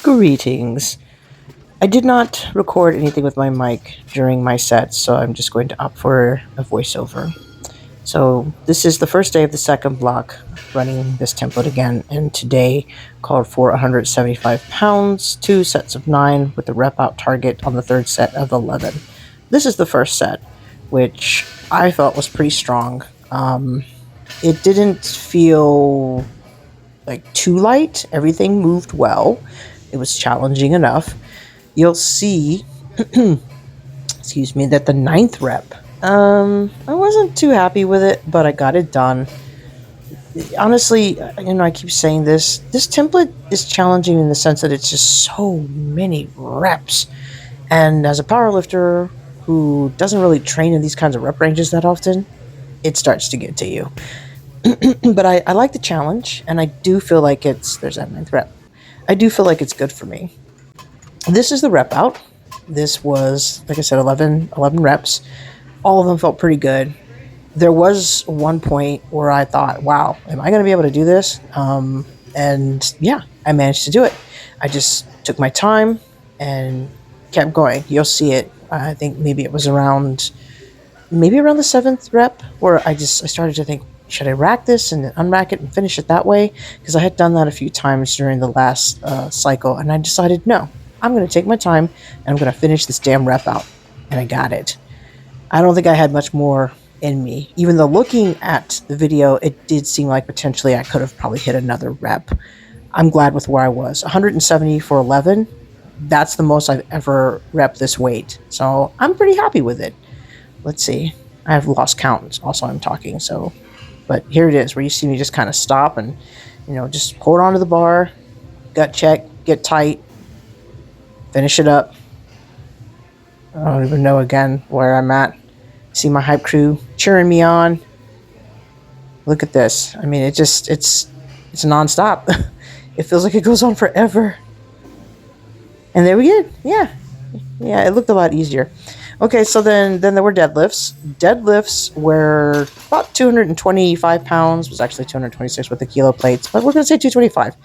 Greetings. I did not record anything with my mic during my set, so I'm just going to opt for a voiceover. So, this is the first day of the second block running this template again, and today called for 175 pounds, 2 sets of 9 with a rep out target on the third set of 11. This is the first set, which I felt was pretty strong. It didn't feel like too light, everything moved well. It was challenging enough. You'll see, excuse me, that the 9th rep, I wasn't too happy with it, but I got it done. Honestly, I keep saying this template is challenging in the sense that it's just so many reps. And as a powerlifter who doesn't really train in these kinds of rep ranges that often, it starts to get to you. But I like the challenge, and I do feel like there's that 9th rep. I do feel like it's good for me. This is the rep out. This was, like I said, 11 reps. All of them felt pretty good. There was one point where I thought, wow, am I going to be able to do this? And yeah, I managed to do it. I just took my time and kept going. You'll see it. I think maybe it was around the 7th rep where I started to think, should I rack this and unrack it and finish it that way? Because I had done that a few times during the last cycle, and I decided, no, I'm going to take my time and I'm going to finish this damn rep out. And I got it. I don't think I had much more in me. Even though looking at the video, it did seem like potentially I could have probably hit another rep. I'm glad with where I was. 170 for 11. That's the most I've ever repped this weight. So I'm pretty happy with it. Let's see. I have lost count. Also, I'm talking. But here it is, where you see me just kind of stop and, just hold on to the bar, gut check, get tight, finish it up. I don't even know again where I'm at. See my hype crew cheering me on. Look at this. I mean, it's nonstop. It feels like it goes on forever. And there we go. Yeah, it looked a lot easier. Okay, so then there were deadlifts. Deadlifts were about 225 pounds. It was actually 226 with the kilo plates, but we're going to say 225.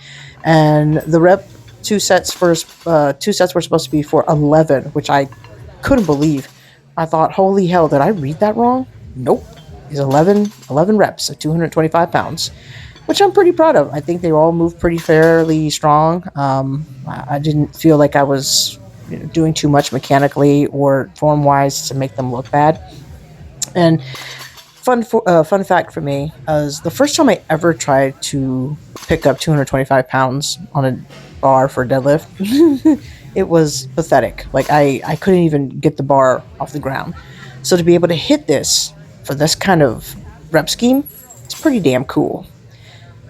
And the two sets were supposed to be for 11, which I couldn't believe. I thought, holy hell, did I read that wrong? Nope. It's 11 reps of 225 pounds, which I'm pretty proud of. I think they all moved pretty fairly strong. I didn't feel like I was doing too much mechanically or form-wise to make them look bad. And fun fact for me is the first time I ever tried to pick up 225 pounds on a bar for a deadlift, it was pathetic. Like I couldn't even get the bar off the ground. So to be able to hit this for this kind of rep scheme, it's pretty damn cool.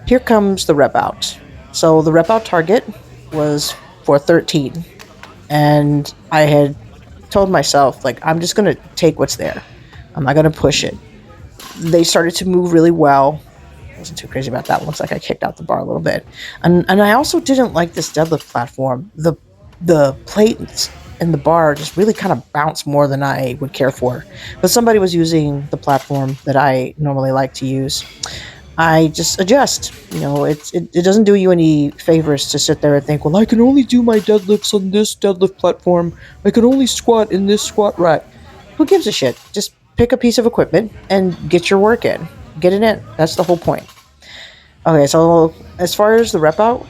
Here comes the rep out. So the rep out target was for 13. And I had told myself, like, I'm just going to take what's there. I'm not going to push it. They started to move really well. I wasn't too crazy about that. Looks like I kicked out the bar a little bit. And I also didn't like this deadlift platform. The plates and the bar just really kind of bounce more than I would care for. But somebody was using the platform that I normally like to use. I just adjust. It doesn't do you any favors to sit there and think, well, I can only do my deadlifts on this deadlift platform. I can only squat in this squat rack. Who gives a shit? Just pick a piece of equipment and get your work in. Get it in. That's the whole point. Okay, so as far as the rep out,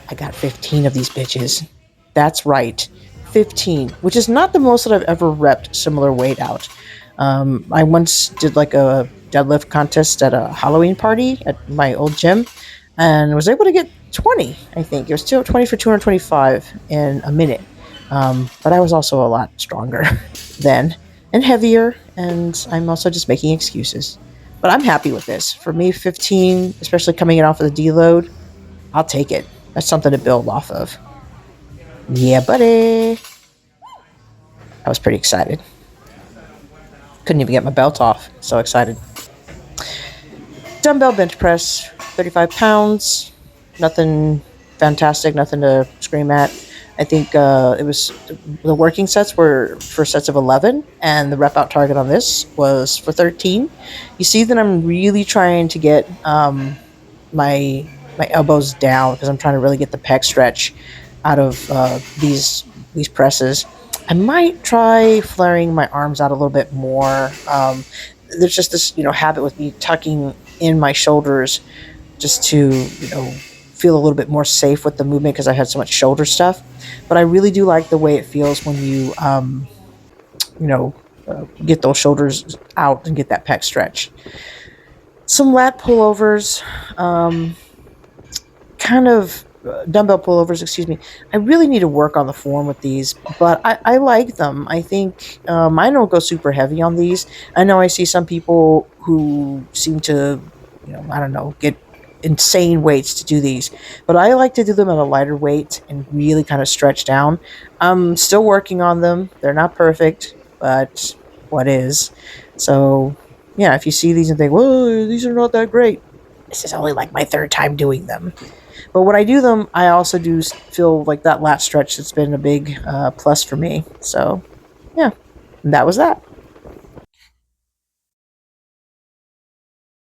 I got 15 of these bitches. That's right. 15, which is not the most that I've ever repped similar weight out. I once did like a deadlift contest at a Halloween party at my old gym and was able to get 20, I think. It was still 20 for 225 in a minute. But I was also a lot stronger then and heavier, and I'm also just making excuses. But I'm happy with this. For me, 15, especially coming in off of the deload, I'll take it. That's something to build off of. Yeah, buddy. I was pretty excited. Couldn't even get my belt off. So excited. Dumbbell bench press, 35 pounds. Nothing fantastic, nothing to scream at. I think it was the working sets were for sets of 11, and the rep out target on this was for 13. You see that I'm really trying to get my elbows down because I'm trying to really get the pec stretch. out of these presses. I might try flaring my arms out a little bit more. There's just this habit with me tucking in my shoulders just to feel a little bit more safe with the movement because I had so much shoulder stuff. But I really do like the way it feels when you know get those shoulders out and get that pec stretch. Some lat pullovers. Kind of dumbbell pullovers, excuse me. I really need to work on the form with these, but I like them. I think I don't go super heavy on these. I know I see some people who seem to, I don't know, get insane weights to do these, but I like to do them at a lighter weight and really kind of stretch down. I'm still working on them. They're not perfect, but what is? So, yeah, if you see these and think, "Whoa, these are not that great," this is only like my third time doing them. But when I do them, I also do feel like that lat stretch that's been a big plus for me. So, yeah, that was that.